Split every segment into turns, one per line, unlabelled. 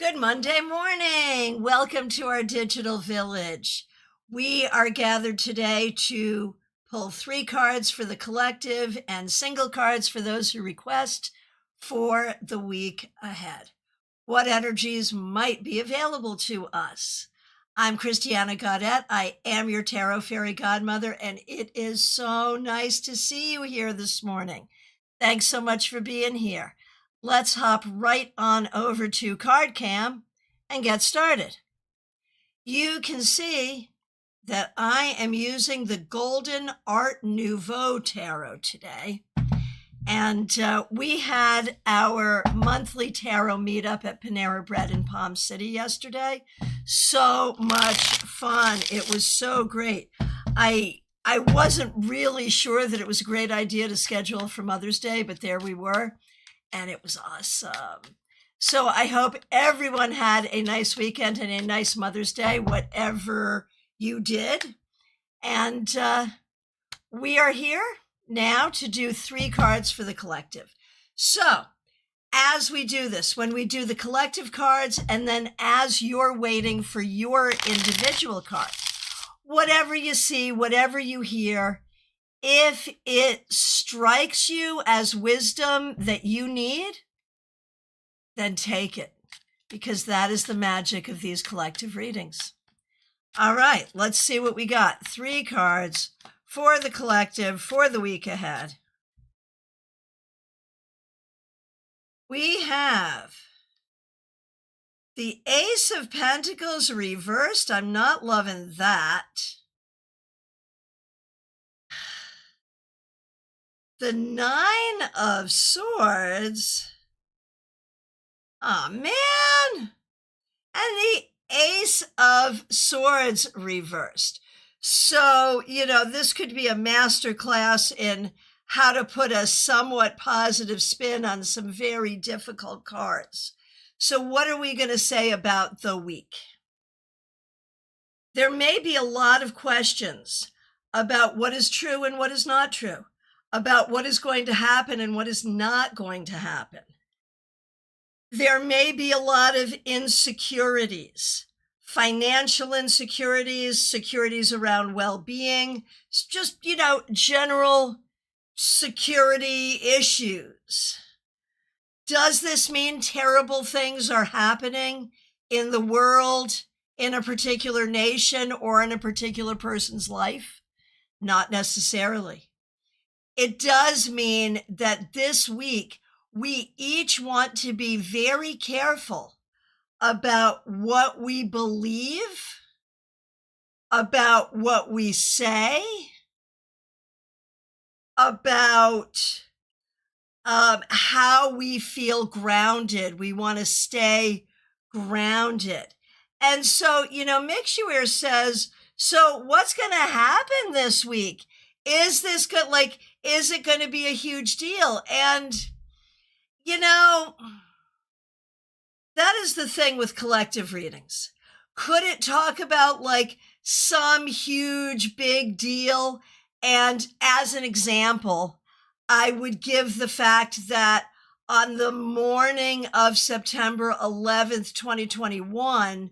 Good Monday morning. Welcome to our digital village. We are gathered today to pull 3 cards for the collective and single cards for those who request for the week ahead. What energies might be available to us? I'm Christiana Gaudet. I am your tarot fairy godmother, and it is so nice to see you here this morning. Thanks so much for being here. Let's hop right on over to CardCam and get started. You can see that I am using the Golden Art Nouveau Tarot today. And we had our monthly tarot meetup at Panera Bread in Palm City yesterday. So much fun. It was so great. I wasn't really sure that it was a great idea to schedule for Mother's Day, but there we were. And it was awesome. So I hope everyone had a nice weekend and a nice Mother's Day, whatever you did. And we are here now to do 3 cards for the collective. So as we do this, when we do the collective cards, and then as you're waiting for your individual card, whatever you see, whatever you hear, if it strikes you as wisdom that you need, then take it, because that is the magic of these collective readings. All right, let's see what we got. 3 cards for the collective for the week ahead. We have the Ace of Pentacles reversed. I'm not loving that. The 9 of Swords. Oh, man. And the Ace of Swords reversed. So, this could be a masterclass in how to put a somewhat positive spin on some very difficult cards. So what are we going to say about the week? There may be a lot of questions about what is true and what is not true, about what is going to happen and what is not going to happen. There may be a lot of insecurities, financial insecurities, securities around well-being, just, general security issues. Does this mean terrible things are happening in the world, in a particular nation, or in a particular person's life? Not necessarily. It does mean that this week, we each want to be very careful about what we believe, about what we say, about how we feel grounded. We want to stay grounded. And so, Mixuer says, so what's going to happen this week? Is this good? Is it going to be a huge deal? And, that is the thing with collective readings. Could it talk about some huge big deal? And as an example, I would give the fact that on the morning of September 11th, 2021,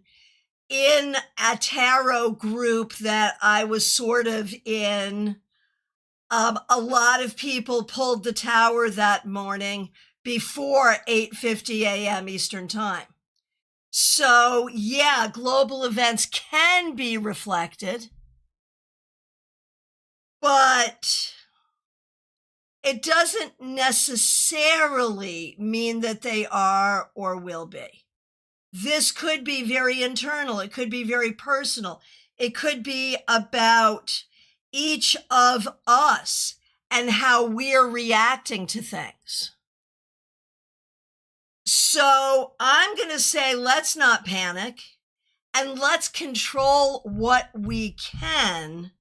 in a tarot group that I was sort of in, a lot of people pulled the tower that morning before 8:50 a.m. Eastern Time. So, yeah, global events can be reflected, but it doesn't necessarily mean that they are or will be. This could be very internal. It could be very personal. It could be about each of us and how we're reacting to things. So I'm going to say, let's not panic, and let's control what we can,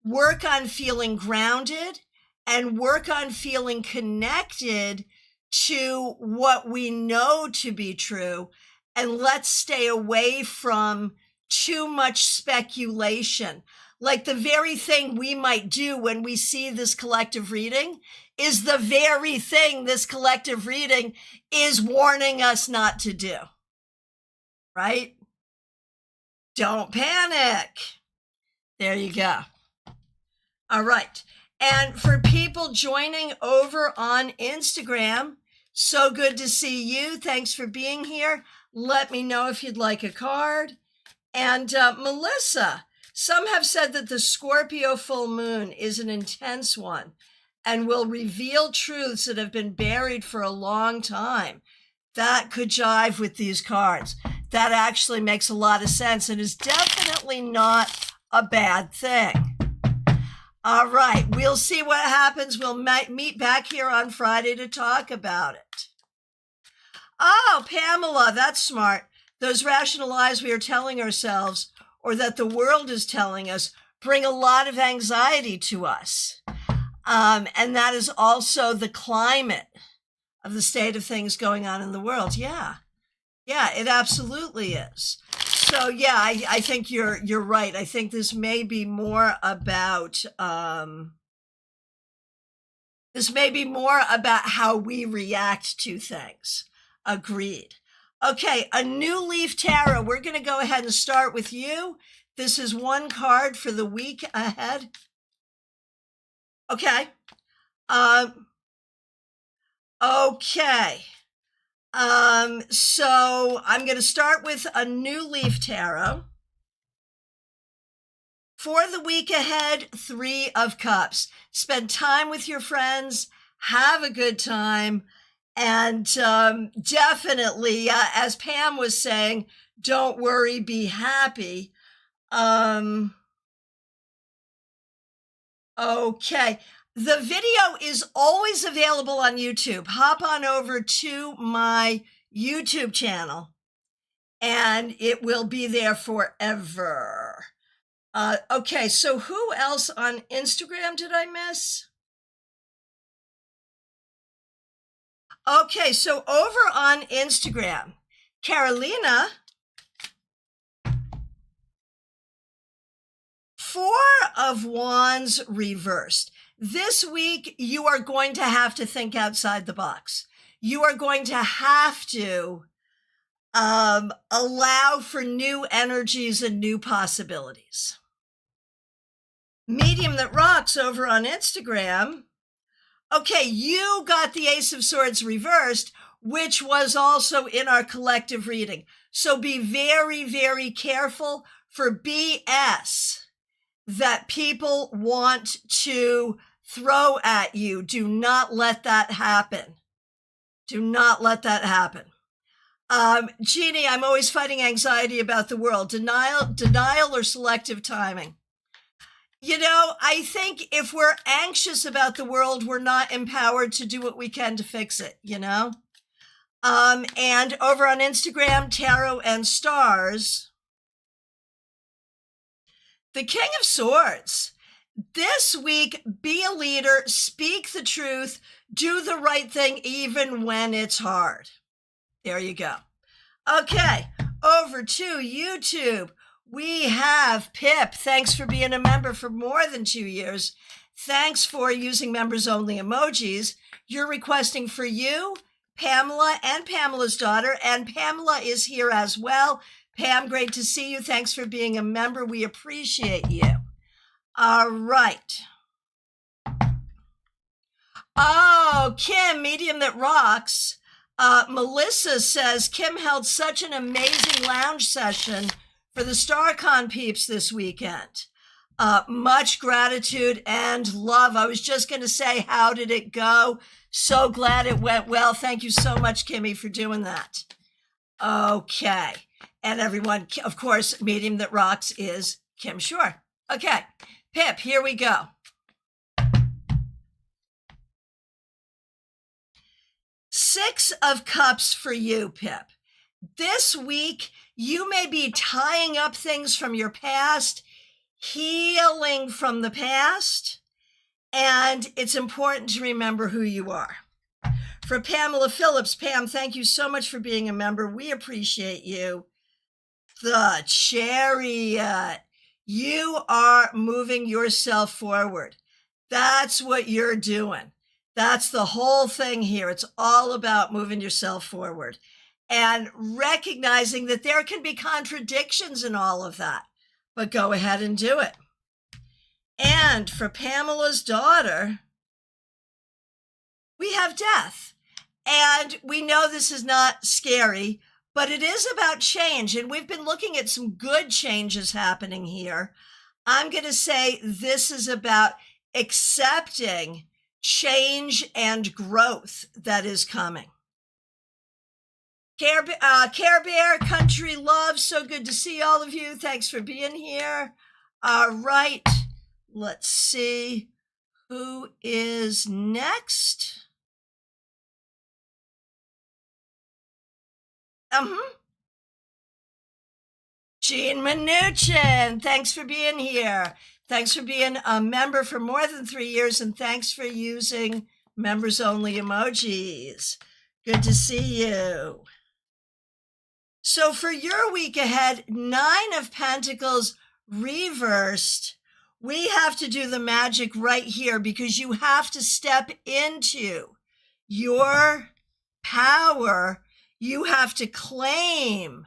work on feeling grounded, and work on feeling connected to what we know to be true. And let's stay away from too much speculation. Like the very thing we might do when we see this collective reading is the very thing this collective reading is warning us not to do. right? Don't panic. There you go. All right. And for people joining over on Instagram, so good to see you. Thanks for being here. Let me know if you'd like a card. And Melissa, some have said that the Scorpio full moon is an intense one and will reveal truths that have been buried for a long time. That could jive with these cards. That actually makes a lot of sense and is definitely not a bad thing. All right, we'll see what happens. We'll meet back here on Friday to talk about it. Oh, Pamela, that's smart. Those rational lies we are telling ourselves, or that the world is telling us, bring a lot of anxiety to us. And that is also the climate of the state of things going on in the world. Yeah, it absolutely is. So yeah, I think you're right. I think this may be more about how we react to things. Agreed. Okay, a new leaf tarot. We're going to go ahead and start with you. This is one card for the week ahead. Okay. Okay. So I'm going to start with a new leaf tarot. For the week ahead, 3 of Cups. Spend time with your friends, have a good time, and definitely, as Pam was saying, don't worry, be happy. Okay. The video is always available on YouTube. Hop on over to my YouTube channel and it will be there forever. Okay, so who else on Instagram did I miss? Okay, so over on Instagram, Carolina, 4 of Wands reversed. This week, you are going to have to think outside the box. You are going to have to allow for new energies and new possibilities. Medium that rocks over on Instagram. Okay, you got the Ace of Swords reversed, which was also in our collective reading. So be very, very careful for BS that people want to throw at you. Do not let that happen. Do not let that happen. Jeannie, I'm always fighting anxiety about the world. Denial or selective timing. You know, I think if we're anxious about the world, we're not empowered to do what we can to fix it, you know? And over on Instagram, Tarot and Stars, the King of Swords. This week, be a leader, speak the truth, do the right thing even when it's hard. There you go. Okay, over to YouTube. We have Pip. Thanks for being a member for more than 2 years. Thanks for using members only emojis. You're requesting for you, Pamela, and Pamela's daughter, and Pamela is here as well. Pam, great to see you. Thanks for being a member. We appreciate you. All right. Oh, Kim, medium that rocks. Melissa says, Kim held such an amazing lounge session for the StaarCon peeps this weekend. Much gratitude and love. I was just going to say, how did it go? So glad it went well. Thank you so much, Kimmy, for doing that. Okay. And everyone, of course, medium that rocks is Kim Shore. Okay. Pip, here we go. Six of Cups for you, Pip. This week, you may be tying up things from your past, healing from the past, and it's important to remember who you are. For Pamela Phillips, Pam, thank you so much for being a member. We appreciate you. The Chariot. You are moving yourself forward. That's what you're doing. That's the whole thing here. It's all about moving yourself forward. and recognizing that there can be contradictions in all of that, but go ahead and do it. And for Pamela's daughter, we have death. And we know this is not scary, but it is about change. And we've been looking at some good changes happening here. I'm going to say this is about accepting change and growth that is coming. Care Bear, Country Love, so good to see all of you. Thanks for being here. All right, let's see who is next. Jean Mnuchin, thanks for being here. Thanks for being a member for more than 3 years, and thanks for using members only emojis. Good to see you. So for your week ahead, 9 of Pentacles reversed. We have to do the magic right here because you have to step into your power. You have to claim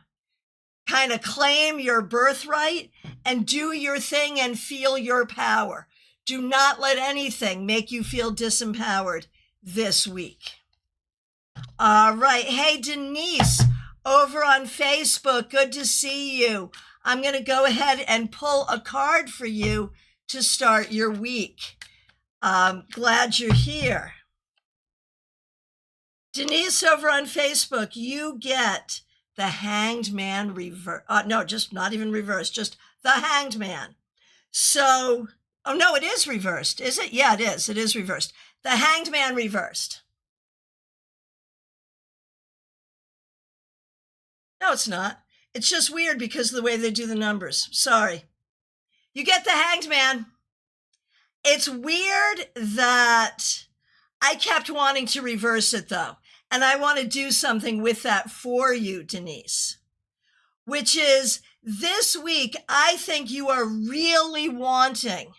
your birthright and do your thing and feel your power. Do not let anything make you feel disempowered this week. All right. Hey, Denise, over on Facebook, good to see you. I'm going to go ahead and pull a card for you to start your week. Glad you're here. Denise, over on Facebook, you get the Hanged Man reverse. No, just not even reversed, just the Hanged Man. So, oh no, it is reversed, is it? Yeah, it is. It is reversed. The Hanged Man reversed. No, it's not. It's just weird because of the way they do the numbers. Sorry. You get the Hanged Man. It's weird that I kept wanting to reverse it, though. And I want to do something with that for you, Denise, which is this week, I think you are really wanting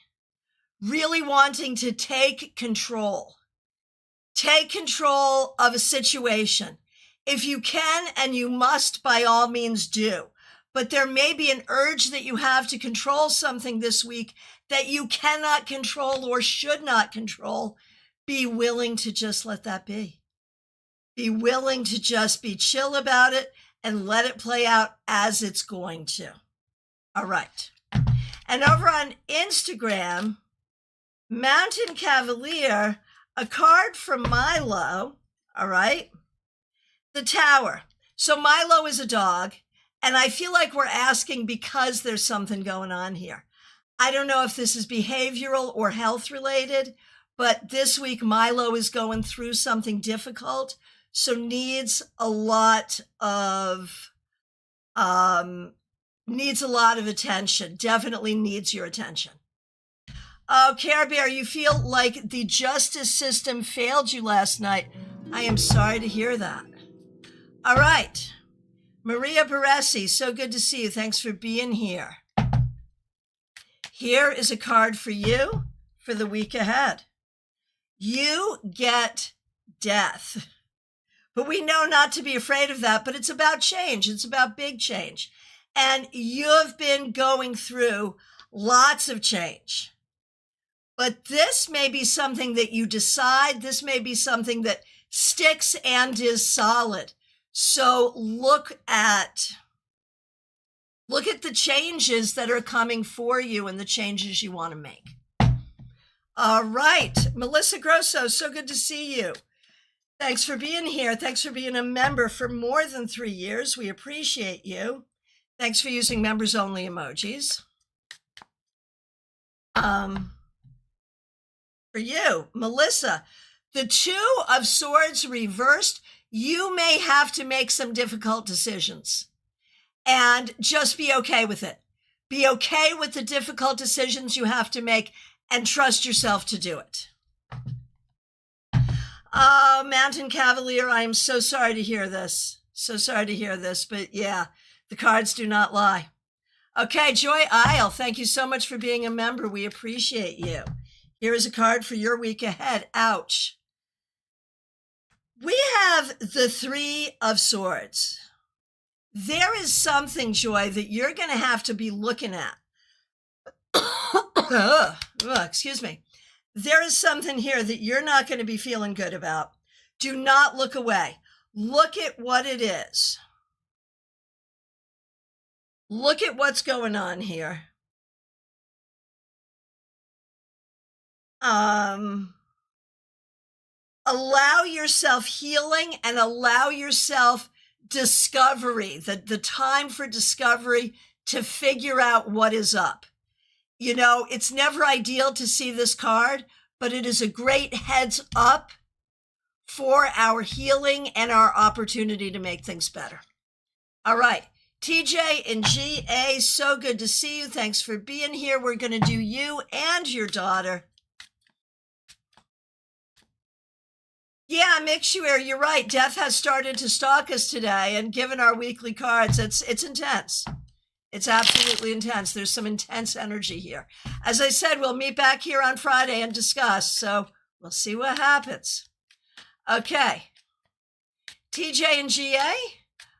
to take control of a situation. If you can and you must, by all means do. But there may be an urge that you have to control something this week that you cannot control or should not control. Be willing to just let that be. Be willing to just be chill about it and let it play out as it's going to. All right. And over on Instagram, Mountain Cavalier, a card from Milo. All right. The Tower. So Milo is a dog, and I feel like we're asking because there's something going on here. I don't know if this is behavioral or health related, but this week Milo is going through something difficult, so needs a lot of attention. Definitely needs your attention. Oh, Care Bear, you feel like the justice system failed you last night. I am sorry to hear that. All right. Maria Baresi, so good to see you. Thanks for being here. Here is a card for you for the week ahead. You get death. But we know not to be afraid of that, but it's about change. It's about big change. And you've been going through lots of change. But this may be something that you decide. This may be something that sticks and is solid. So look at the changes that are coming for you and the changes you want to make. All right. Melissa Grosso, so good to see you. Thanks for being here. Thanks for being a member for more than 3 years. We appreciate you. Thanks for using members only emojis. For you, Melissa, the 2 of Swords reversed. You may have to make some difficult decisions and just be okay with it. Be okay with the difficult decisions you have to make and trust yourself to do it. Oh, Mountain Cavalier, I am so sorry to hear this. So sorry to hear this, but yeah, the cards do not lie. Okay, Joy Isle, thank you so much for being a member. We appreciate you. Here is a card for your week ahead. Ouch. We have the Three of Swords. There is something, Joy, that you're going to have to be looking at. Excuse me. There is something here that you're not going to be feeling good about. Do not look away. Look at what it is. Look at what's going on here. Allow yourself healing and allow yourself discovery, the time for discovery to figure out what is up. You know, it's never ideal to see this card, but it is a great heads up for our healing and our opportunity to make things better. All right. TJ and GA, so good to see you. Thanks for being here. We're going to do you and your daughter. Yeah, Mixuer, you're right. Death has started to stalk us today, and given our weekly cards, it's intense. It's absolutely intense. There's some intense energy here. As I said, we'll meet back here on Friday and discuss, so we'll see what happens. Okay. TJ and GA,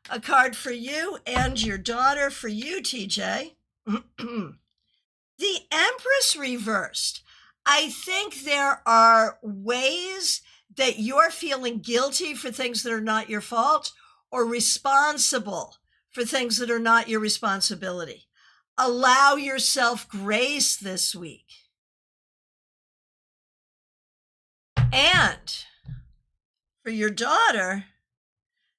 a card for you and your daughter. For you, TJ. The Empress reversed. I think there are ways that you're feeling guilty for things that are not your fault or responsible for things that are not your responsibility. Allow yourself grace this week. And for your daughter,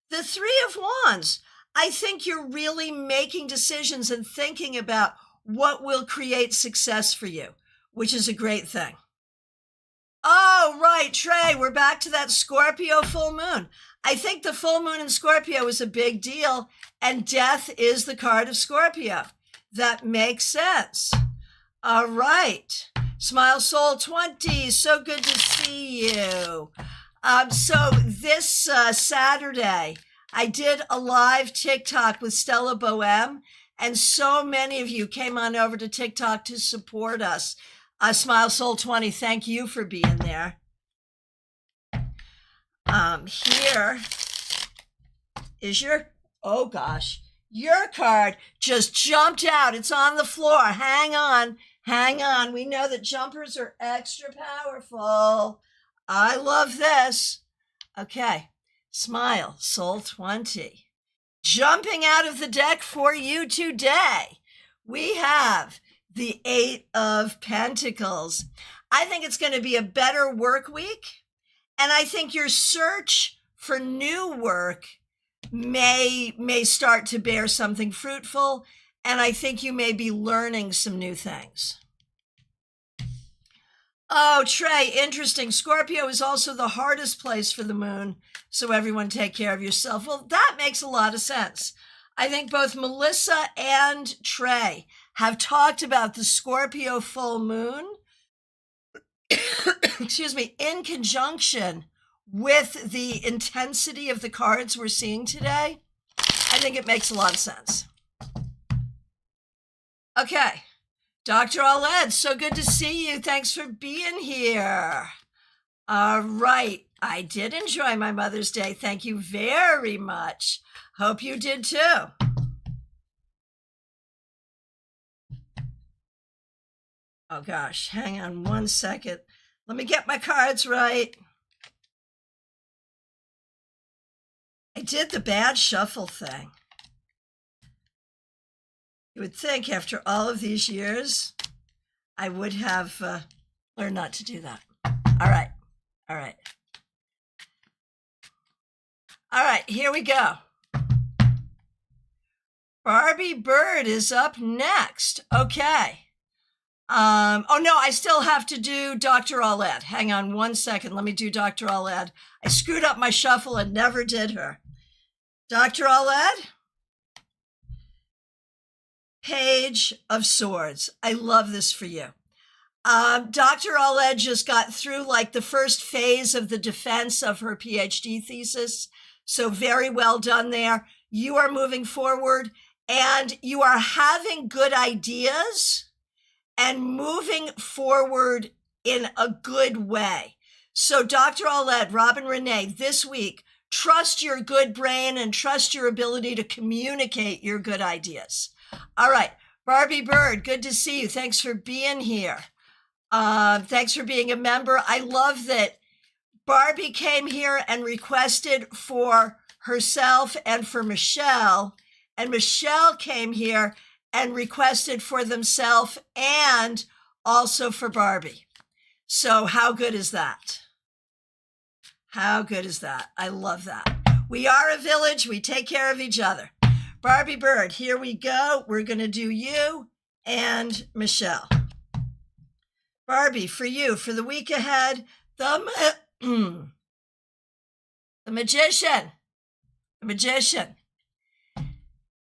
the Three of Wands. I think you're really making decisions and thinking about what will create success for you, which is a great thing. Oh, right, Trey, we're back to that Scorpio full moon. I think the full moon in Scorpio is a big deal, and death is the card of Scorpio. That makes sense. All right. Smile Soul 20, so good to see you. So this Saturday, I did a live TikTok with Stella Bohème, and so many of you came on over to TikTok to support us. Smile Soul 20, thank you for being there. Here is oh gosh, your card just jumped out. It's on the floor. Hang on. We know that jumpers are extra powerful. I love this. Okay, Smile Soul 20. Jumping out of the deck for you today, we have the Eight of Pentacles. I think it's going to be a better work week. And I think your search for new work may start to bear something fruitful. And I think you may be learning some new things. Oh, Trey, interesting. Scorpio is also the hardest place for the moon. So everyone take care of yourself. Well, that makes a lot of sense. I think both Melissa and Trey have talked about the Scorpio full moon, excuse me, in conjunction with the intensity of the cards we're seeing today. I think it makes a lot of sense. Okay, Dr. Aled, so good to see you. Thanks for being here. All right, I did enjoy my Mother's Day. Thank you very much. Hope you did too. Oh gosh, hang on one second. Let me get my cards right. I did the bad shuffle thing. You would think after all of these years, I would have learned not to do that. All right. All right, here we go. Barbie Bird is up next. Okay. Oh no, I still have to do Dr. Aled. Hang on one second. Let me do Dr. Aled. I screwed up my shuffle and never did her. Dr. Aled? Page of Swords. I love this for you. Dr. Aled just got through like the first phase of the defense of her PhD thesis. So very well done there. You are moving forward and you are having good ideas and moving forward in a good way. So Dr. Aulette, Robin Renee, this week, trust your good brain and trust your ability to communicate your good ideas. All right. Barbie Bird, good to see you. Thanks for being here. Thanks for being a member. I love that Barbie came here and requested for herself and for Michelle, and Michelle came here and requested for themselves and also for Barbie. So how good is that? How good is that? I love that. We are a village. We take care of each other. Barbie Bird, here we go. We're going to do you and Michelle. Barbie, for you, for the week ahead, the magician. The magician.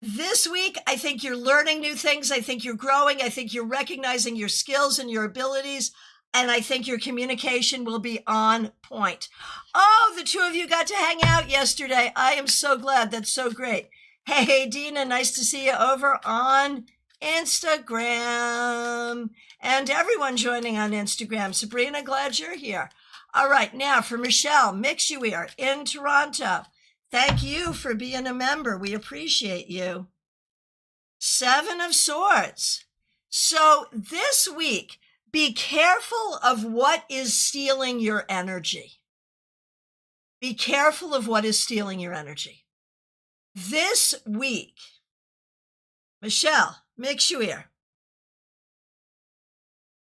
This week, I think you're learning new things. I think you're growing. I think you're recognizing your skills and your abilities. And I think your communication will be on point. Oh, the two of you got to hang out yesterday. I am so glad. That's so great. Hey, Dina, nice to see you over on Instagram. And everyone joining on Instagram. Sabrina, glad you're here. All right, now for Michelle Mixuir in Toronto. Thank you for being a member. We appreciate you. 7 of Swords. So this week, be careful of what is stealing your energy. Be careful of what is stealing your energy. This week, Michelle Mixuir,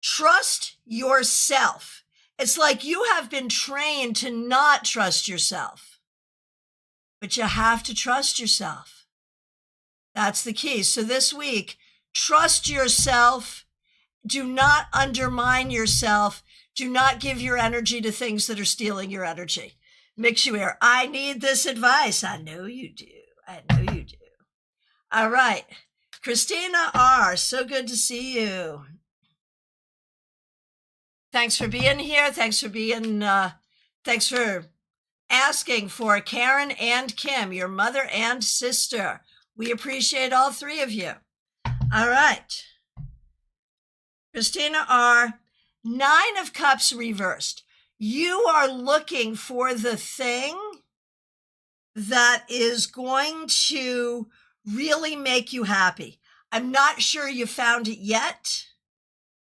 trust yourself. It's like you have been trained to not trust yourself, but you have to trust yourself. That's the key. So this week, trust yourself. Do not undermine yourself. Do not give your energy to things that are stealing your energy. Mixuir, I need this advice. I know you do. I know you do. All right. Christina R., so good to see you. Thanks for being here. Thanks for asking for Karen and Kim, your mother and sister. We appreciate all 3 of you. All right. Christina R., 9 of Cups reversed. You are looking for the thing that is going to really make you happy. I'm not sure you found it yet.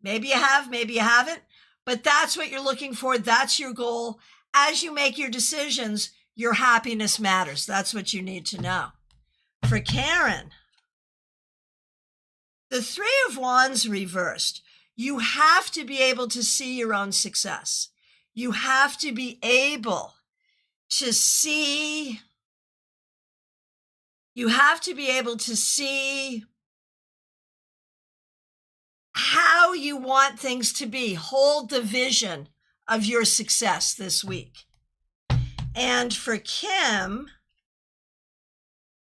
Maybe you have, maybe you haven't, but that's what you're looking for. That's your goal. As you make your decisions, your happiness matters. That's what you need to know. For Karen, the 3 of Wands reversed. You have to be able to see your own success. You have to be able to see. You have to be able to see how you want things to be. Hold the vision of your success this week. And for Kim,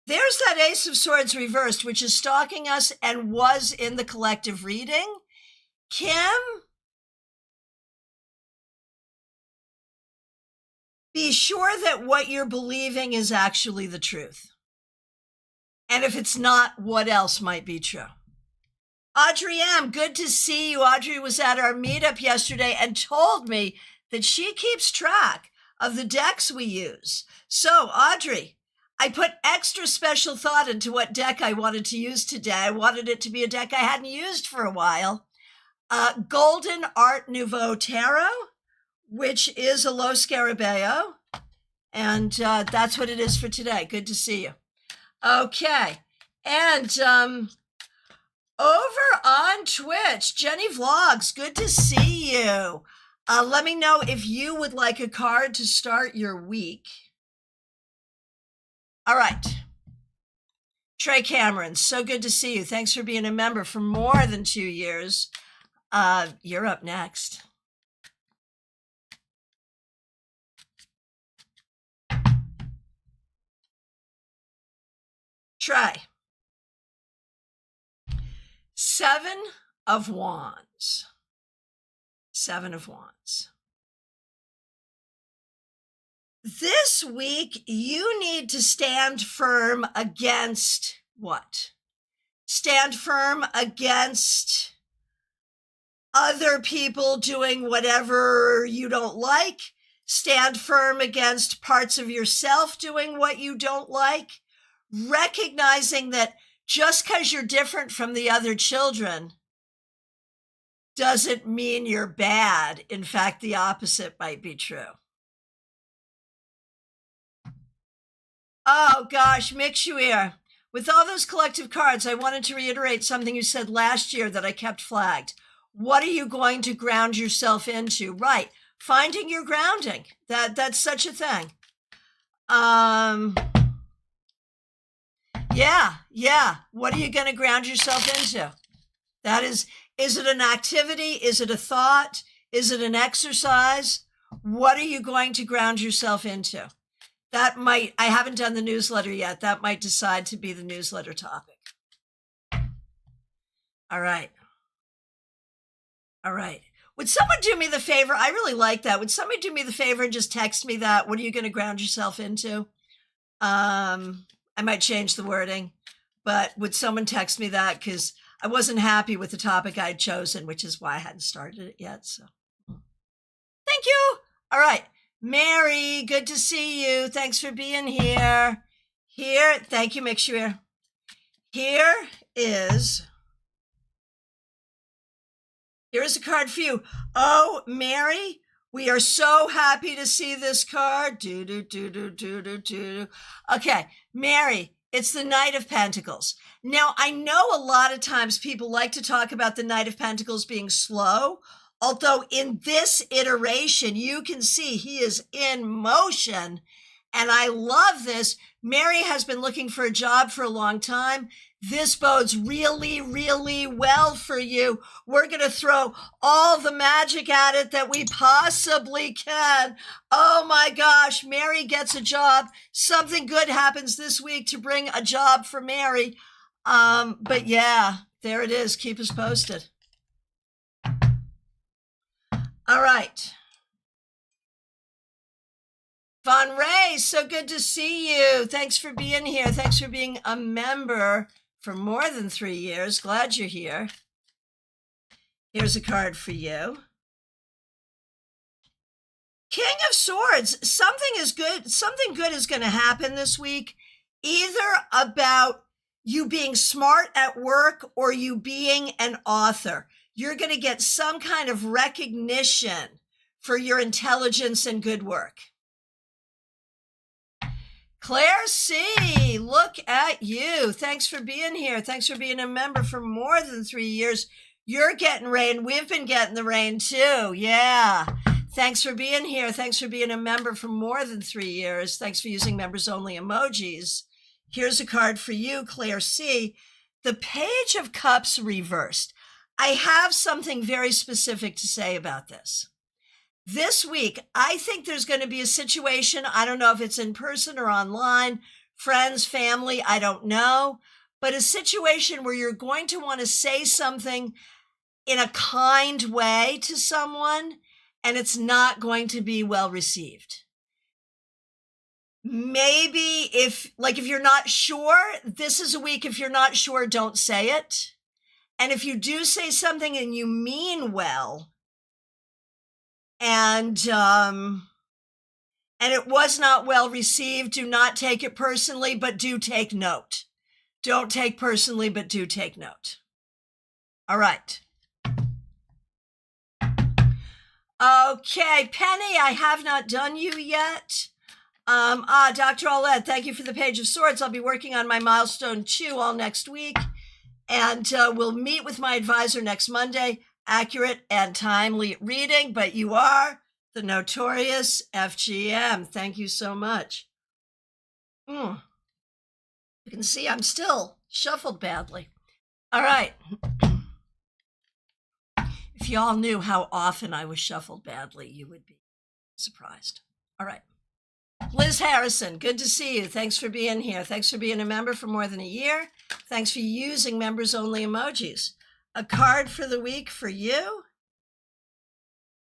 there's that Ace of Swords reversed, which is stalking us and was in the collective reading. Kim, be sure that what you're believing is actually the truth. And if it's not, what else might be true? Audrey M., good to see you. Audrey was at our meetup yesterday and told me that she keeps track of the decks we use. So, Audrey, I put extra special thought into what deck I wanted to use today. I wanted it to be a deck I hadn't used for a while. Golden Art Nouveau Tarot, which is a low Scarabeo. And that's what it is for today. Good to see you. Okay. And over on Twitch, Jenny Vlogs, good to see you. Let me know if you would like a card to start your week. All right. Trey Cameron, so good to see you. Thanks for being a member for more than 2 years. You're up next. Trey. 7 of Wands. 7 of Wands. This week, you need to stand firm against what? Stand firm against other people doing whatever you don't like. Stand firm against parts of yourself doing what you don't like. Recognizing that just because you're different from the other children doesn't mean you're bad. In fact, the opposite might be true. Oh gosh, Mikshuir, with all those collective cards, I wanted to reiterate something you said last year that I kept flagged. What are you going to ground yourself into? Right, finding your grounding. That's such a thing. Yeah. What are you going to ground yourself into? That is it an activity? Is it a thought? Is it an exercise? What are you going to ground yourself into? That might, I haven't done the newsletter yet. That might decide to be the newsletter topic. All right. Would someone do me the favor? I really like that. Would somebody do me the favor and just text me that? What are you going to ground yourself into? I might change the wording, but would someone text me that? Because I wasn't happy with the topic I had chosen, which is why I hadn't started it yet. So thank you. All right. Mary, good to see you. Thanks for being here. Thank you, Mikshuir. Here is a card for you. Oh, Mary, we are so happy to see this card. Okay, Mary, it's the Knight of Pentacles. Now, I know a lot of times people like to talk about the Knight of Pentacles being slow, although in this iteration, you can see he is in motion. And I love this. Mary has been looking for a job for a long time. This bodes really, really well for you. We're going to throw all the magic at it that we possibly can. Oh my gosh, Mary gets a job. Something good happens this week to bring a job for Mary. But yeah, there it is. Keep us posted. All right. Von Ray, so good to see you. Thanks for being here. Thanks for being a member for more than 3 years. Glad you're here. Here's a card for you. King of Swords. Something good is going to happen this week, either about you being smart at work or you being an author. You're going to get some kind of recognition for your intelligence and good work. Claire C., look at you. Thanks for being here. Thanks for being a member for more than 3 years. You're getting rain. We've been getting the rain too. Yeah. Thanks for being here. Thanks for being a member for more than 3 years. Thanks for using members only emojis. Here's a card for you, Claire C. The Page of Cups reversed. I have something very specific to say about this. This week, I think there's going to be a situation. I don't know if it's in person or online, friends, family, I don't know, but a situation where you're going to want to say something in a kind way to someone, and it's not going to be well received. Maybe if you're not sure, this is a week. If you're not sure, don't say it. And if you do say something and you mean well, and it was not well received, do not take it personally, but do take note. Don't take personally, but do take note. All right. Okay, Penny, I have not done you yet. Dr. Aulette, thank you for the Page of Swords. I'll be working on my milestone 2 all next week, and we'll meet with my advisor next Monday. Accurate and timely reading, but you are the notorious FGM. Thank you so much. You can see I'm still shuffled badly. All right. If y'all knew how often I was shuffled badly, you would be surprised. All right. Liz Harrison, good to see you. Thanks for being here. Thanks for being a member for more than a year. Thanks for using members only emojis. A card for the week for you.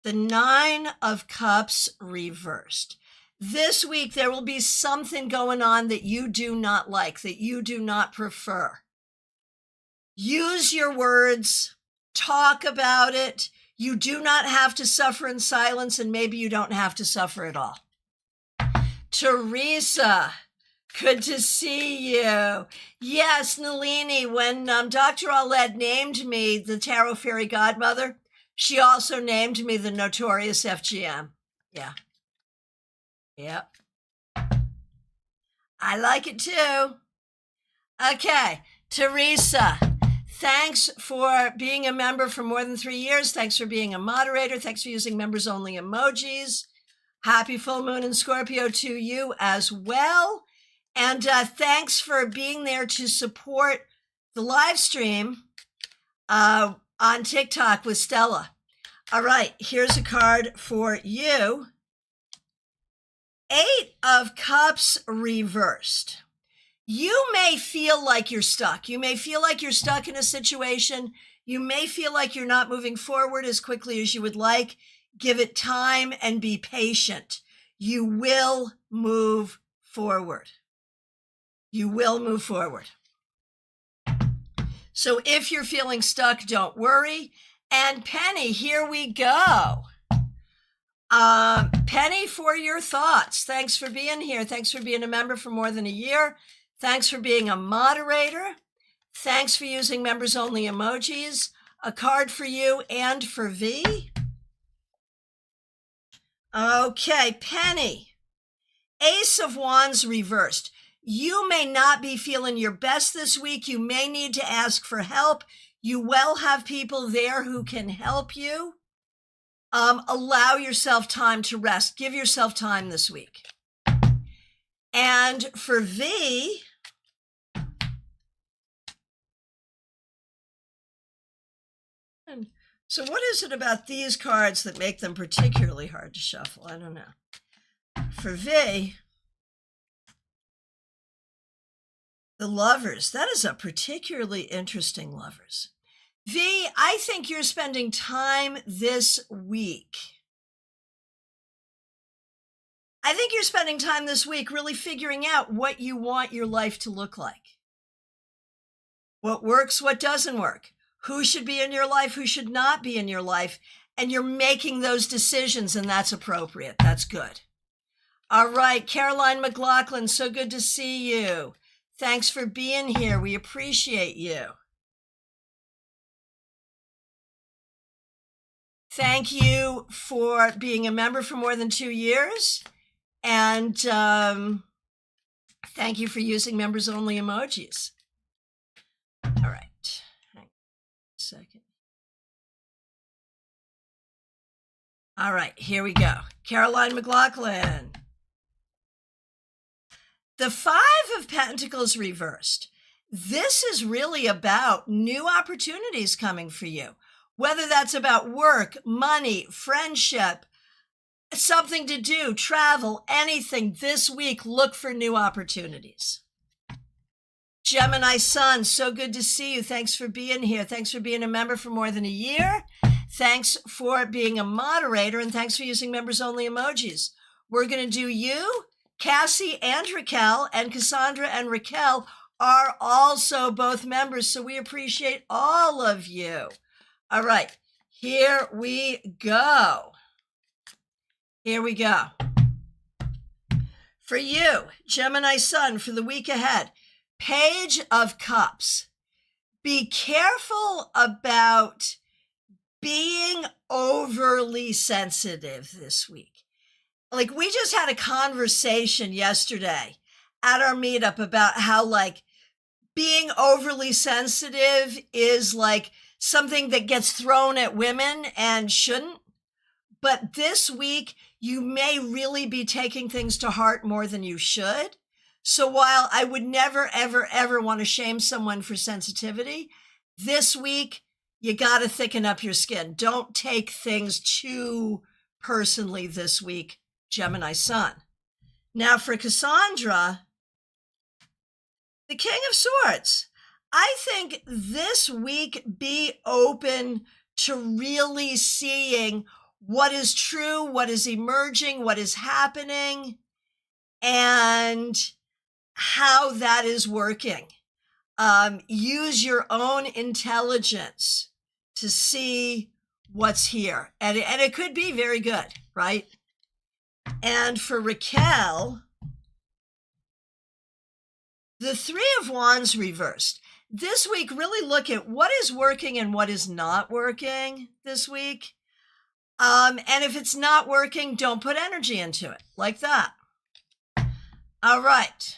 The 9 of Cups reversed. This week, there will be something going on that you do not like, that you do not prefer. Use your words, talk about it, You do not have to suffer in silence, and maybe you don't have to suffer at all. Teresa, good to see you. Yes, Nalini, when Dr. Aled named me the Tarot Fairy Godmother, she also named me the Notorious FGM. Yeah. Yep. I like it too. Okay, Teresa, thanks for being a member for more than 3 years. Thanks for being a moderator. Thanks for using members only emojis. Happy full moon in Scorpio to you as well. And thanks for being there to support the live stream on TikTok with Stella. All right, here's a card for you. 8 of Cups reversed. You may feel like you're stuck. You may feel like you're stuck in a situation. You may feel like you're not moving forward as quickly as you would like. Give it time and be patient. You will move forward. You will move forward. So if you're feeling stuck, don't worry. And Penny, here we go. Penny, for your thoughts. Thanks for being here. Thanks for being a member for more than a year. Thanks for being a moderator. Thanks for using members only emojis. A card for you and for V. Okay, Penny. Ace of Wands reversed. You may not be feeling your best this week. You may need to ask for help. You will have people there who can help you. Allow yourself time to rest. Give yourself time this week. And for V, so what is it about these cards that make them particularly hard to shuffle? I don't know. For V, the Lovers. That is a particularly interesting Lovers. V, I think you're spending time this week. I think you're spending time this week really figuring out what you want your life to look like. What works, what doesn't work. Who should be in your life, who should not be in your life. And you're making those decisions, and that's appropriate. That's good. All right, Caroline McLaughlin, so good to see you. Thanks for being here. We appreciate you. Thank you for being a member for more than 2 years. And thank you for using members only emojis. All right, hang on a second. All right, here we go. Caroline McLaughlin. The 5 of Pentacles reversed. This is really about new opportunities coming for you. Whether that's about work, money, friendship, something to do, travel, anything this week, look for new opportunities. Gemini Sun, so good to see you. Thanks for being here. Thanks for being a member for more than a year. Thanks for being a moderator, and thanks for using members only emojis. We're going to do you, Cassie and Raquel, and Cassandra and Raquel are also both members, so we appreciate all of you. All right, here we go. Here we go. For you, Gemini Sun, for the week ahead, Page of Cups. Be careful about being overly sensitive this week. Like, we just had a conversation yesterday at our meetup about how, like, being overly sensitive is like something that gets thrown at women and shouldn't. But this week, you may really be taking things to heart more than you should. So while I would never, ever, ever want to shame someone for sensitivity, this week, you got to thicken up your skin. Don't take things too personally this week, Gemini Sun. Now for Cassandra, the King of Swords. I think this week, be open to really seeing what is true, what is emerging, what is happening, and how that is working. Use your own intelligence to see what's here. And it could be very good, right? And for Raquel, the Three of Wands reversed. This week, really look at what is working and what is not working this week. And if it's not working, don't put energy into it like that. All right.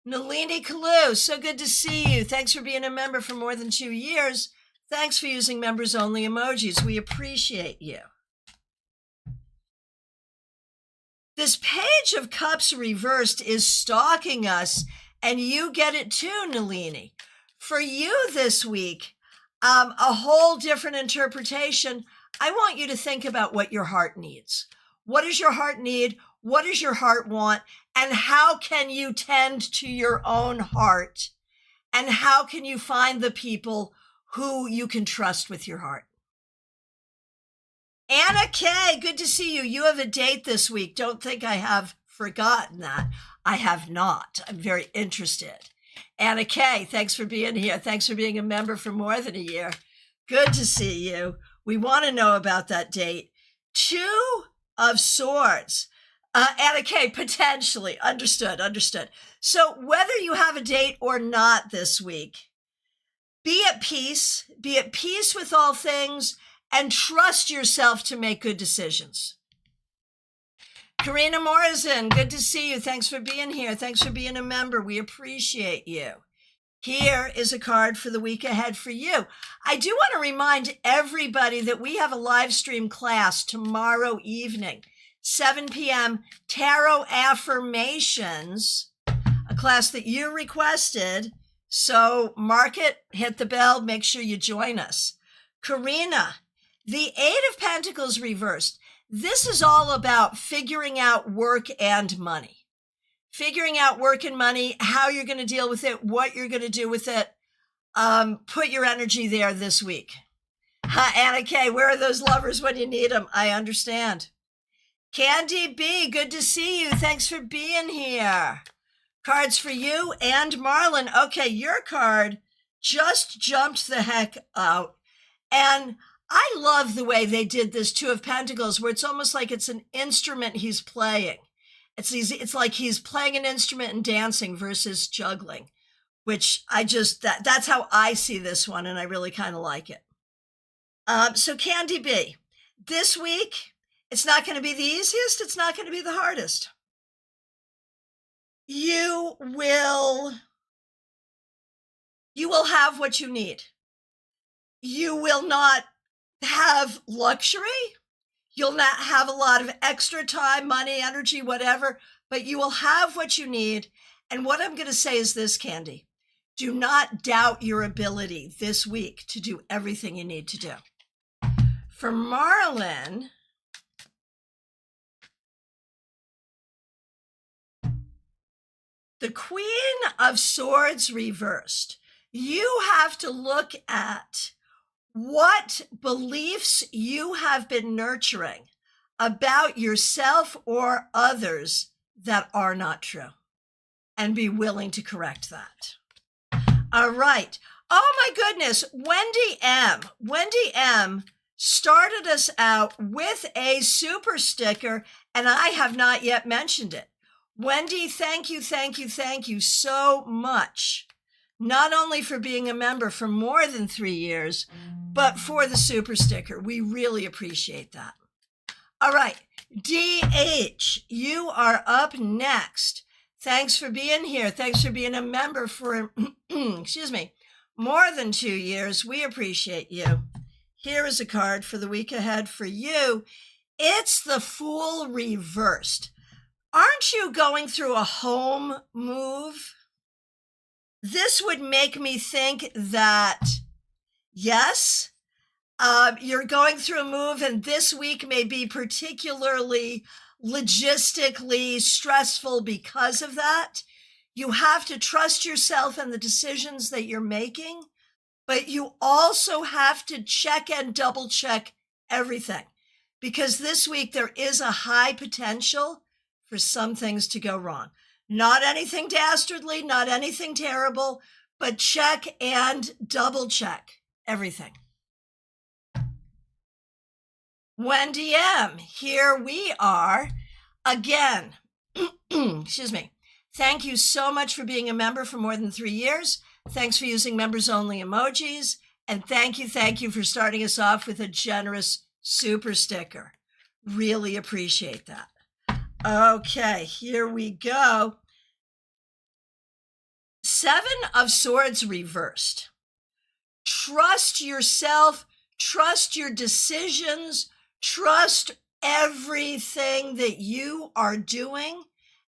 Nalini Kalu, so good to see you. Thanks for being a member for more than 2 years. Thanks for using members only emojis. We appreciate you. This Page of Cups reversed is stalking us, and you get it too, Nalini. For you this week, a whole different interpretation. I want you to think about what your heart needs. What does your heart need? What does your heart want? And how can you tend to your own heart? And how can you find the people who you can trust with your heart? Anna K, good to see you. You have a date this week. Don't think I have forgotten that. I have not. I'm very interested. Anna K, thanks for being here. Thanks for being a member for more than a year. Good to see you. We want to know about that date. 2 of Swords. Anna K, potentially. Understood. So whether you have a date or not this week, be at peace with all things, and trust yourself to make good decisions. Karina Morrison, good to see you. Thanks for being here. Thanks for being a member. We appreciate you. Here is a card for the week ahead for you. I do want to remind everybody that we have a live stream class tomorrow evening, 7 p.m., Tarot Affirmations, a class that you requested. So mark it, hit the bell, make sure you join us. Karina, the 8 of Pentacles reversed. This is all about figuring out work and money. Figuring out work and money, how you're going to deal with it, what you're going to do with it. Put your energy there this week. Anna K, where are those lovers when you need them? I understand. Candy B, good to see you. Thanks for being here. Cards for you and Marlon. Okay, your card just jumped the heck out. And I love the way they did this 2 of Pentacles, where it's almost like it's an instrument he's playing. It's like he's playing an instrument and dancing versus juggling, which that's how I see this one, and I really kind of like it. So Candy B, this week, it's not going to be the easiest. It's not going to be the hardest. You will have what you need. You will not have luxury. You'll not have a lot of extra time, money, energy, whatever, but you will have what you need. And what I'm going to say is this, Candy, do not doubt your ability this week to do everything you need to do. For Marlon, the Queen of Swords reversed. You have to look at what beliefs you have been nurturing about yourself or others that are not true, and be willing to correct that. All right. Oh my goodness. Wendy M started us out with a super sticker, and I have not yet mentioned it. Wendy, thank you so much. Not only for being a member for more than 3 years, but for the super sticker. We really appreciate that. All right, DH, you are up next. Thanks for being here. Thanks for being a member for, more than 2 years. We appreciate you. Here is a card for the week ahead for you. It's the Fool reversed. Aren't you going through a home move? This would make me think that, yes, you're going through a move, and this week may be particularly logistically stressful because of that. You have to trust yourself and the decisions that you're making, but you also have to check and double check everything, because this week there is a high potential for some things to go wrong. Not anything dastardly, not anything terrible, but check and double check everything. Wendy M., here we are again. Excuse me. Thank you so much for being a member for more than 3 years. Thanks for using members only emojis. And thank you for starting us off with a generous super sticker. Really appreciate that. Okay, here we go. 7 of Swords reversed. Trust yourself, trust your decisions, trust everything that you are doing,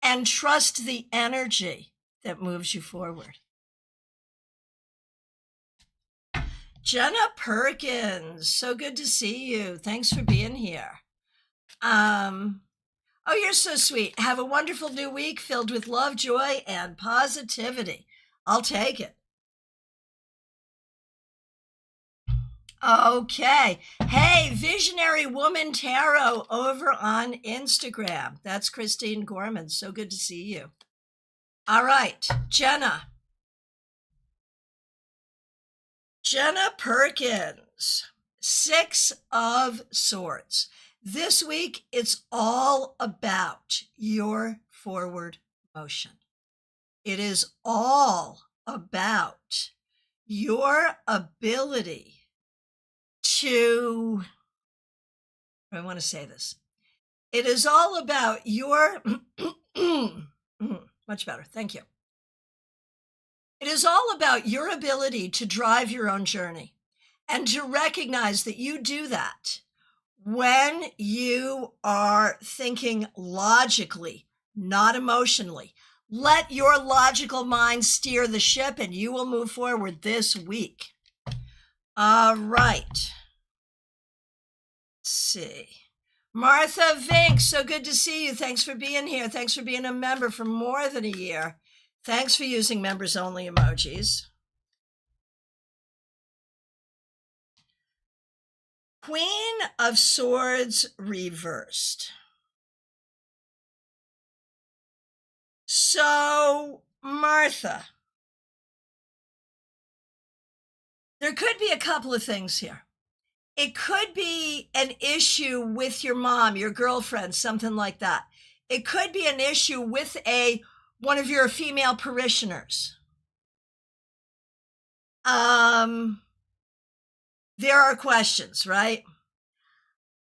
and trust the energy that moves you forward. Jenna Perkins, so good to see you. Thanks for being here. Oh, you're so sweet. Have a wonderful new week filled with love, joy, and positivity. I'll take it. Okay. Hey, Visionary Woman Tarot over on Instagram. That's Christine Gorman. So good to see you. All right, Jenna. Jenna Perkins, 6 of Swords. This week, it's all about your forward motion. It is all about your ability to, I want to say this. It is all about your, much better, thank you. It is all about your ability to drive your own journey and to recognize that you do that when you are thinking logically, not emotionally. Let your logical mind steer the ship and you will move forward this week. All right. Let's see. Martha Vink, so good to see you. Thanks for being here. Thanks for being a member for more than a year. Thanks for using members only emojis. Queen of Swords reversed. So, Martha, there could be a couple of things here. It could be an issue with your mom, your girlfriend, something like that. It could be an issue with one of your female parishioners. There are questions, right?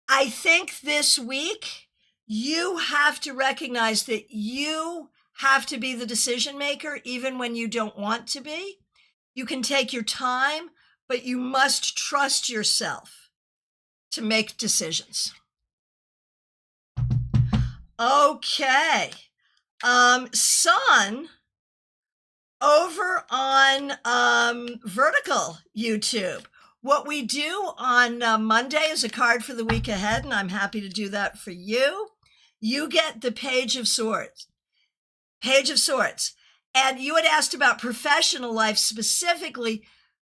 I think this week you have to recognize that you have to be the decision maker, even when you don't want to be. You can take your time, but you must trust yourself to make decisions. Okay. Sun, over on Vertical YouTube. What we do on Monday is a card for the week ahead, and I'm happy to do that for you. You get the Page of Swords. Page of Swords. And you had asked about professional life specifically.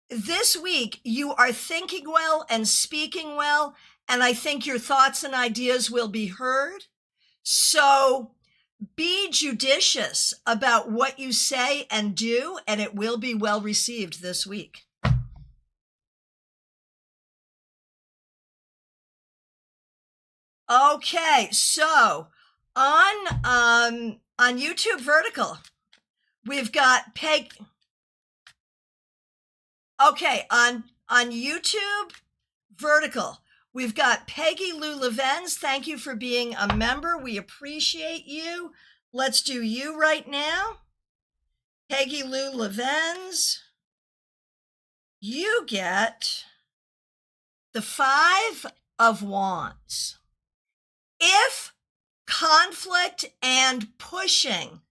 This week, you are thinking well and speaking well, and I think your thoughts and ideas will be heard. So be judicious about what you say and do, and it will be well received this week. Okay, so on YouTube Vertical, we've got Peg. Okay, on YouTube Vertical, we've got Peggy Lou Levens. Thank you for being a member. We appreciate you. Let's do you right now. Peggy Lou Levens. You get the 5 of Wands. If conflict and pushing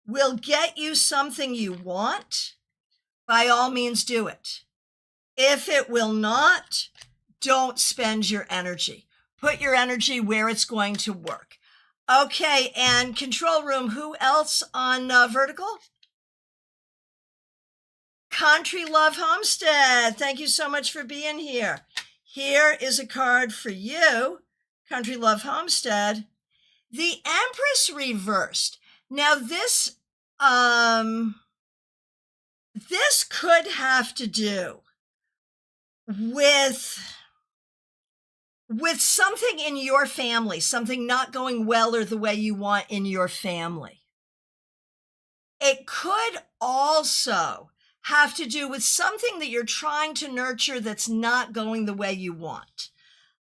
will get you something you want, by all means do it. If it will not, don't spend your energy. Put your energy where it's going to work. Okay, and Control Room, who else on Vertical? Country Love Homestead, thank you so much for being here. Here is a card for you, Country Love Homestead. The Empress reversed. Now this could have to do with with something in your family, something not going well or the way you want in your family. It could also have to do with something that you're trying to nurture that's not going the way you want.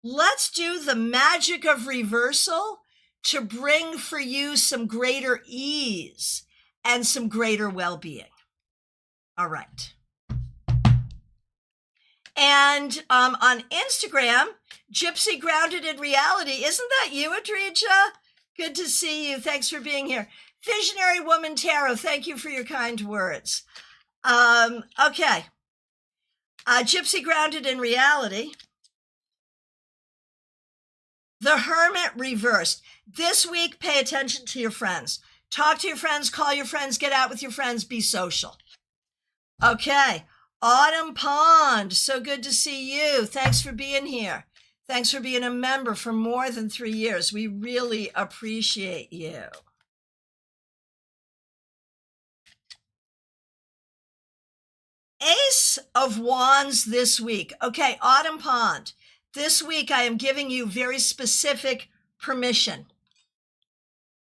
Let's do the magic of reversal to bring for you some greater ease and some greater well-being. All right. And on Instagram, Gypsy Grounded in Reality. Isn't that you, Adrija? Good to see you. Thanks for being here. Visionary Woman Tarot, thank you for your kind words. Okay. Gypsy Grounded in Reality. The Hermit reversed. This week, pay attention to your friends. Talk to your friends, call your friends, get out with your friends, be social. Okay. Autumn Pond, so good to see you. Thanks for being here. Thanks for being a member for more than 3 years. We really appreciate you. Ace of Wands this week. Okay, Autumn Pond. This week I am giving you very specific permission.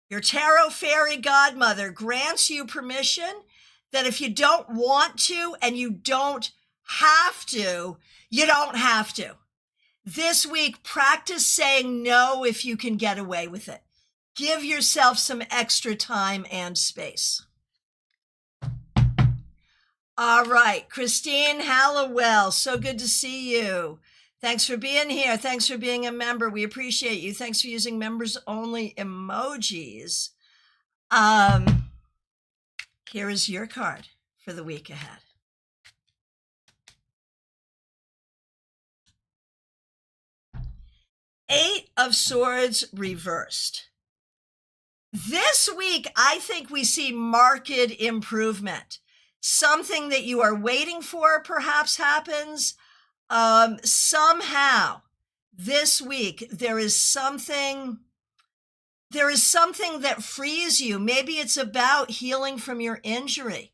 Your tarot fairy godmother grants you permission that if you don't want to and you don't have to, you don't have to. This week, practice saying no if you can get away with it. Give yourself some extra time and space. All right, Christine Hallowell, so good to see you. Thanks for being here. Thanks for being a member. We appreciate you. Thanks for using members only emojis. Here is your card for the week ahead. Eight of Swords reversed. This week, I think we see marked improvement. Something that you are waiting for perhaps happens. Somehow this week, there is something that frees you. Maybe it's about healing from your injury,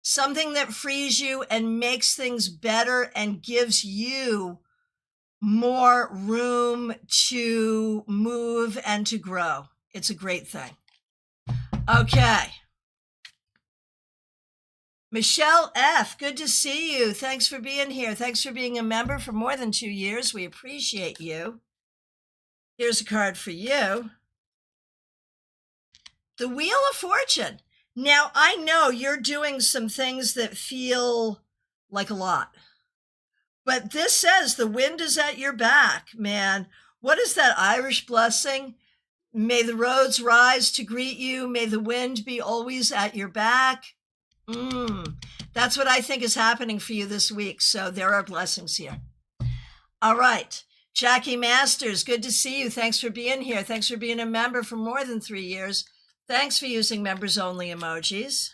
something that frees you and makes things better and gives you more room to move and to grow. It's a great thing. Okay. Michelle F., good to see you. Thanks for being here. Thanks for being a member for more than 2 years. We appreciate you. Here's a card for you. The Wheel of Fortune. Now, I know you're doing some things that feel like a lot, but this says the wind is at your back, man. What is that Irish blessing? May the roads rise to greet you. May the wind be always at your back. That's what I think is happening for you this week. So there are blessings here. All right. Jackie Masters, good to see you. Thanks for being here. Thanks for being a member for more than 3 years. Thanks for using members only emojis.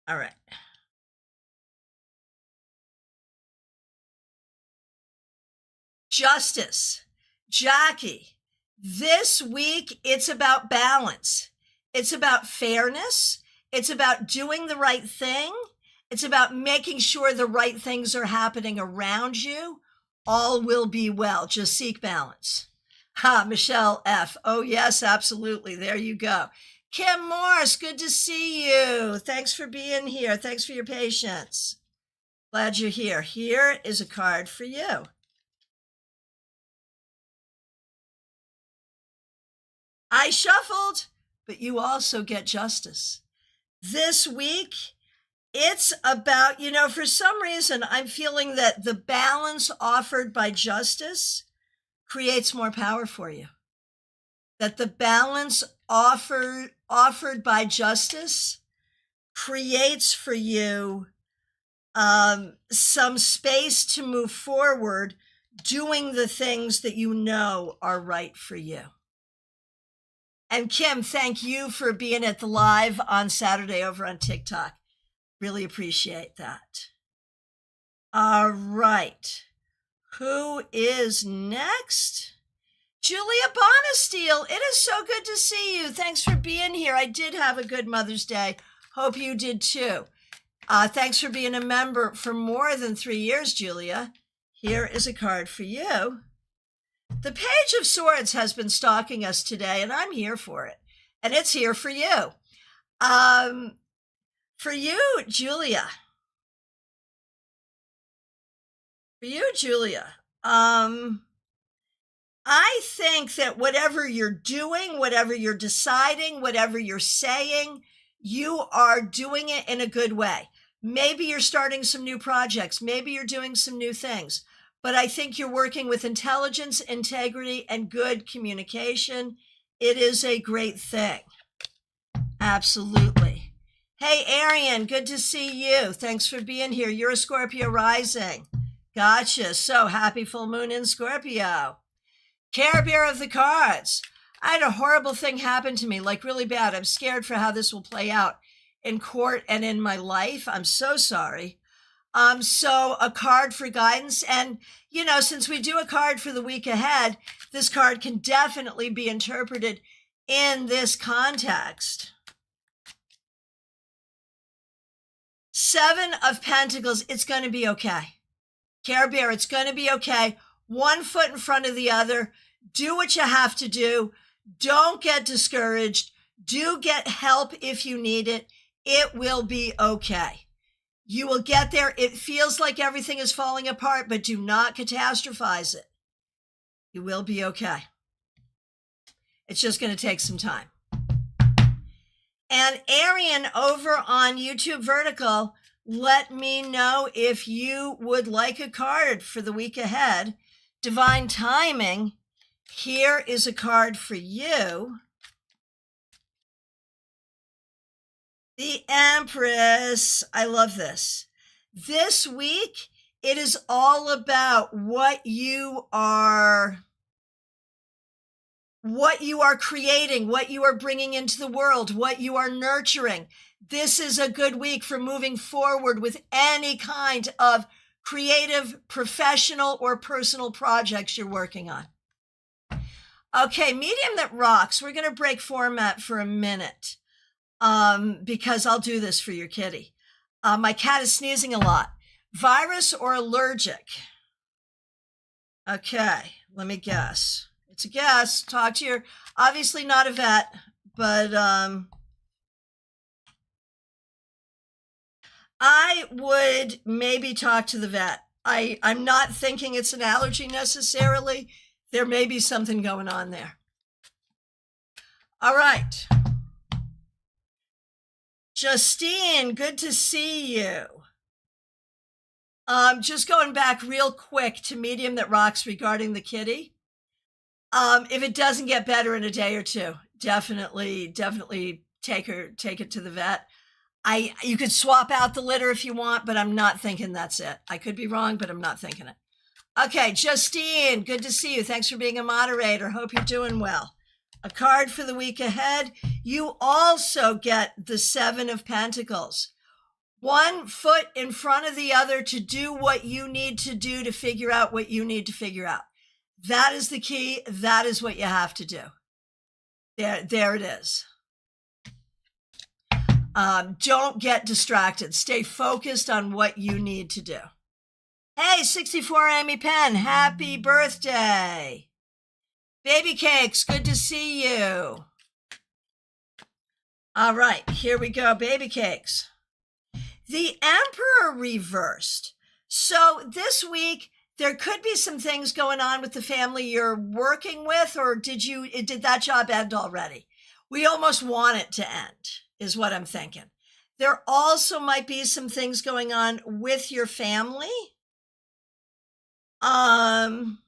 All right. Justice. Jackie, this week it's about balance. It's about fairness. It's about doing the right thing. It's about making sure the right things are happening around you. All will be well. Just seek balance. Michelle F. Oh, yes, absolutely. There you go. Kim Morse, good to see you. Thanks for being here. Thanks for your patience. Glad you're here. Here is a card for you. I shuffled, but you also get justice. This week, it's about, for some reason, I'm feeling that the balance offered by justice creates more power for you. That the balance offered by justice creates for you some space to move forward doing the things that you know are right for you. And Kim, thank you for being at the live on Saturday over on TikTok. Really appreciate that. All right. Who is next? Julia Bonesteel. It is so good to see you. Thanks for being here. I did have a good Mother's Day. Hope you did too. Thanks for being a member for more than 3 years, Julia. Here is a card for you. The Page of Swords has been stalking us today, and I'm here for it. And it's here for you. For you, Julia. I think that whatever you're doing, whatever you're deciding, whatever you're saying, you are doing it in a good way. Maybe you're starting some new projects. Maybe you're doing some new things. But I think you're working with intelligence, integrity, and good communication. It is a great thing. Absolutely. Hey, Arian, good to see you. Thanks for being here. You're a Scorpio rising. Gotcha. So happy full moon in Scorpio. Care Bear of the cards. I had a horrible thing happen to me, like really bad. I'm scared for how this will play out in court and in my life. I'm so sorry. So a card for guidance. And, you know, since we do a card for the week ahead, this card can definitely be interpreted in this context. 7 of Pentacles. It's going to be okay. Care Bear, it's going to be okay. One foot in front of the other. Do what you have to do. Don't get discouraged. Do get help if you need it. It will be okay. You will get there. It feels like everything is falling apart, but do not catastrophize it. You will be okay. It's just going to take some time. And Arian over on YouTube Vertical, let me know if you would like a card for the week ahead. Divine Timing, here is a card for you. The Empress, I love this. This week, it is all about what you are creating, what you are bringing into the world, what you are nurturing. This is a good week for moving forward with any kind of creative, professional, or personal projects you're working on. Okay, Medium That Rocks. We're going to break format for a minute because I'll do this for your kitty. My cat is sneezing a lot. Virus or allergic? Okay, let me guess. It's a guess. Talk to your, obviously not a vet, but I would maybe talk to the vet. I'm not thinking it's an allergy necessarily. There may be something going on there. All right. Justine, good to see you. Just going back real quick to Medium That Rocks regarding the kitty. If it doesn't get better in a day or two, definitely take it to the vet. You could swap out the litter if you want, but I'm not thinking that's it. I could be wrong, but I'm not thinking it. Okay, Justine, good to see you. Thanks for being a moderator. Hope you're doing well. A card for the week ahead. You also get the 7 of Pentacles. One foot in front of the other to do what you need to do to figure out what you need to figure out. That is the key. That is what you have to do. There it is. Don't get distracted. Stay focused on what you need to do. Hey, 64 Amy Penn, happy birthday. Baby Cakes, good to see you. All right, here we go, Baby Cakes. The Emperor reversed. So this week, there could be some things going on with the family you're working with, or did that job end already? We almost want it to end, is what I'm thinking. There also might be some things going on with your family. And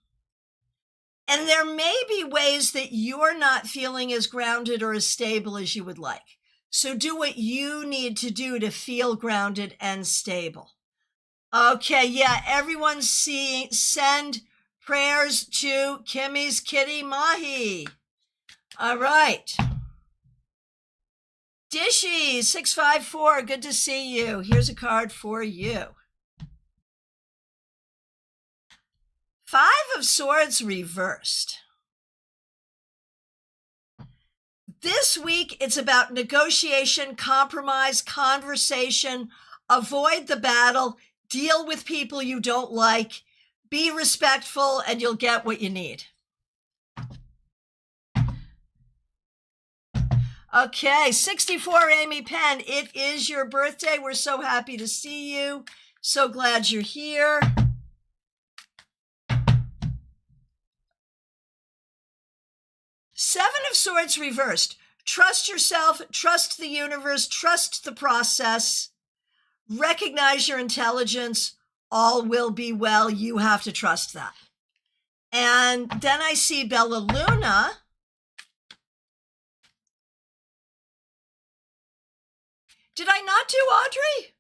there may be ways that you're not feeling as grounded or as stable as you would like. So do what you need to do to feel grounded and stable. Okay, yeah, everyone send prayers to Kimmy's kitty Mahi. All right. Dishy 654, good to see you. Here's a card for you. 5 of Swords reversed. This week, it's about negotiation, compromise, conversation. Avoid the battle. Deal with people you don't like. Be respectful and you'll get what you need. Okay, 64, Amy Penn, it is your birthday. We're so happy to see you. So glad you're here. Seven of Swords reversed. Trust yourself, trust the universe, trust the process. Recognize your intelligence. All will be well. You have to trust that. And then I see Bella Luna. Did I not do Audrey?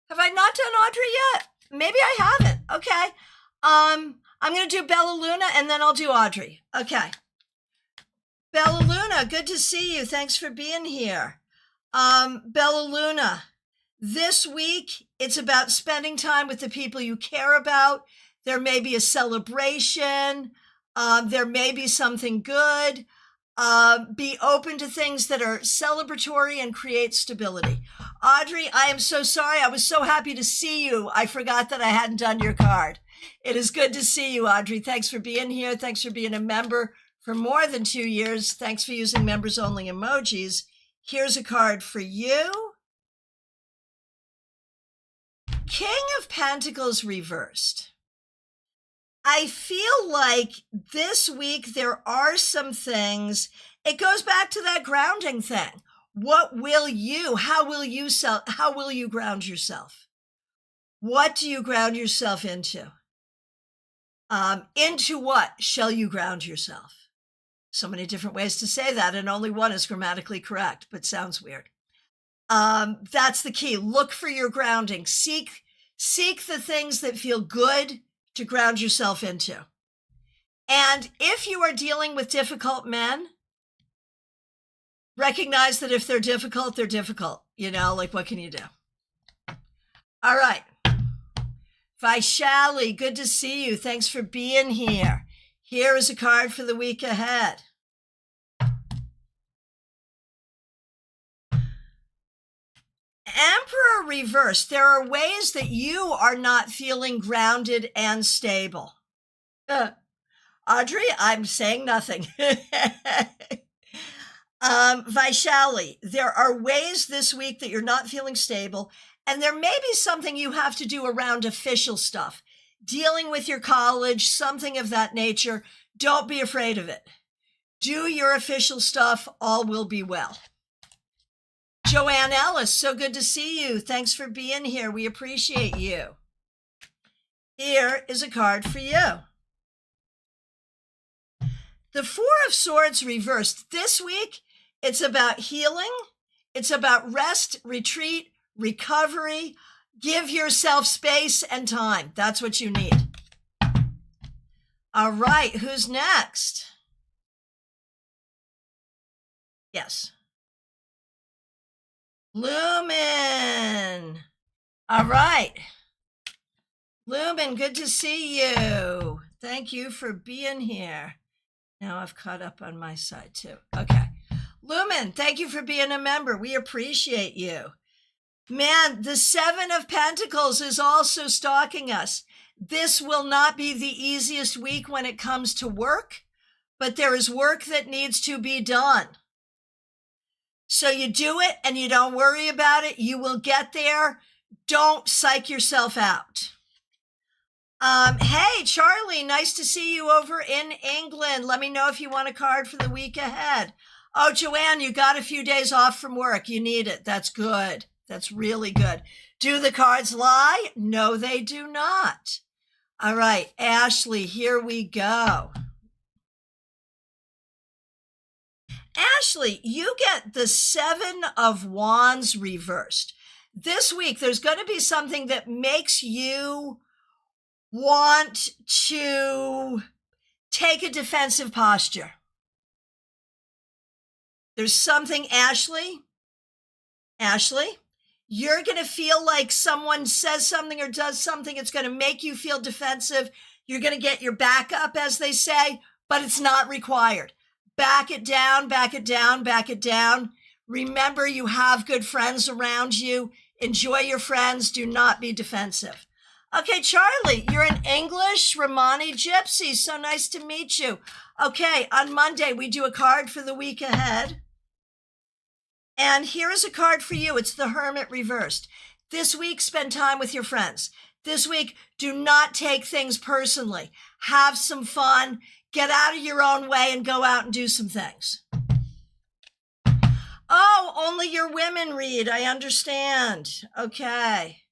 Have I not done Audrey yet? Maybe I haven't. Okay. I'm going to do Bella Luna and then I'll do Audrey. Okay. Bella Luna, good to see you. Thanks for being here. Bella Luna, this week, it's about spending time with the people you care about. There may be a celebration. There may be something good. Be open to things that are celebratory and create stability. Audrey, I am so sorry. I was so happy to see you. I forgot that I hadn't done your card. It is good to see you, Audrey. Thanks for being here. Thanks for being a member for more than 2 years. Thanks for using members only emojis. Here's a card for you. King of Pentacles reversed. I feel like this week there are some things. It goes back to that grounding thing. How will you ground yourself? What do you ground yourself into? Into what shall you ground yourself? So many different ways to say that, and only one is grammatically correct, but sounds weird. That's the key. Look for your grounding. Seek the things that feel good to ground yourself into. And if you are dealing with difficult men, recognize that if they're difficult, they're difficult. You know, like, what can you do? All right. Vaishali, good to see you. Thanks for being here. Here is a card for the week ahead. Emperor reversed. There are ways that you are not feeling grounded and stable. Audrey, I'm saying nothing. Vaishali, there are ways this week that you're not feeling stable, and there may be something you have to do around official stuff, dealing with your college, something of that nature. Don't be afraid of it. Do your official stuff. All will be well. Joanne Ellis, so good to see you. Thanks for being here. We appreciate you. Here is a card for you. The Four of Swords reversed. This week, it's about healing. It's about rest, retreat, recovery. Give yourself space and time. That's what you need. All right, who's next? Yes. Lumen. All right. Lumen, good to see you. Thank you for being here. Now I've caught up on my side too. Okay. Lumen, thank you for being a member. We appreciate you. Man, the Seven of Pentacles is also stalking us. This will not be the easiest week when it comes to work, but there is work that needs to be done. So you do it and you don't worry about it. You will get there. Don't psych yourself out. Hey, Charlie, nice to see you over in England. Let me know if you want a card for the week ahead. Oh, Joanne, you got a few days off from work. You need it. That's good. That's really good. Do the cards lie? No, they do not. All right, Ashley, here we go. Ashley, you get the Seven of Wands reversed. This week, there's going to be something that makes you want to take a defensive posture. There's something, Ashley, you're going to feel like someone says something or does something. It's going to make you feel defensive. You're going to get your back up, as they say, but it's not required. Back it down, back it down, back it down. Remember, you have good friends around you. Enjoy your friends. Do not be defensive. Okay, Charlie, you're an English Romani gypsy. So nice to meet you. Okay, on Monday, we do a card for the week ahead. And here is a card for you. It's the Hermit reversed. This week, spend time with your friends. This week, do not take things personally. Have some fun. Get out of your own way and go out and do some things. Oh, only your women read. I understand. Okay.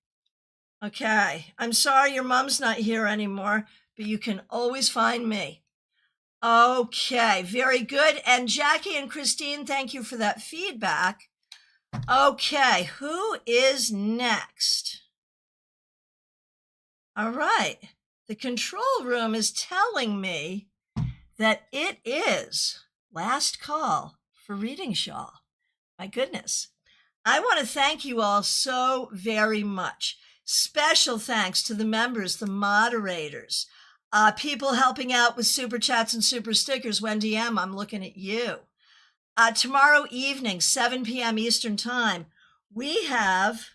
I'm sorry your mom's not here anymore, but you can always find me. Okay, very good. And Jackie and Christine, thank you for that feedback. Okay, who is next? All right, the control room is telling me that it is last call for Reading Shawl. My goodness. I want to thank you all so very much. Special thanks to the members, the moderators, people helping out with super chats and super stickers. Wendy M., I'm looking at you. Tomorrow evening, 7 p.m. Eastern Time, we have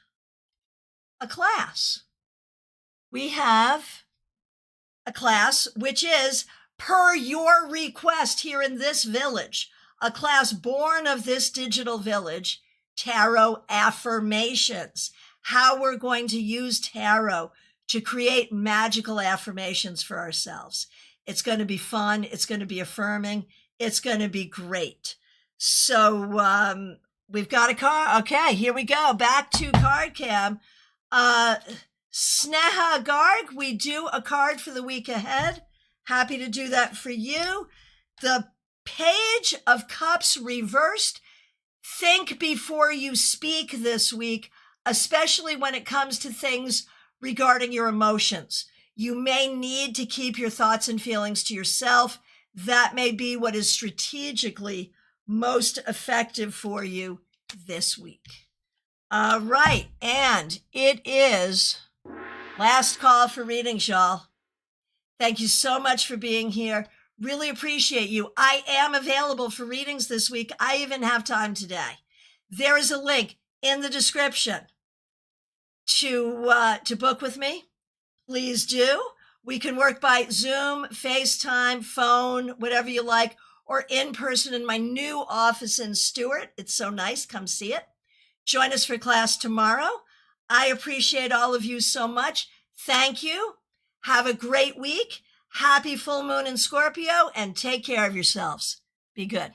a class. We have a class which is, per your request here in this village, a class born of this digital village, Tarot Affirmations. How we're going to use tarot to create magical affirmations for ourselves. It's going to be fun. It's going to be affirming. It's going to be great. So we've got a card. Okay, here we go. Back to card cam. Sneha Garg, we do a card for the week ahead. Happy to do that for you. The Page of Cups reversed. Think before you speak this week, especially when it comes to things regarding your emotions. You may need to keep your thoughts and feelings to yourself. That may be what is strategically most effective for you this week. All right, and it is last call for Reading Shawl. Thank you so much for being here. Really appreciate you. I am available for readings this week. I even have time today. There is a link in the description to book with me. Please do. We can work by Zoom, FaceTime, phone, whatever you like, or in person in my new office in Stewart. It's so nice. Come see it. Join us for class tomorrow. I appreciate all of you so much. Thank you. Have a great week. Happy full moon in Scorpio, and take care of yourselves. Be good.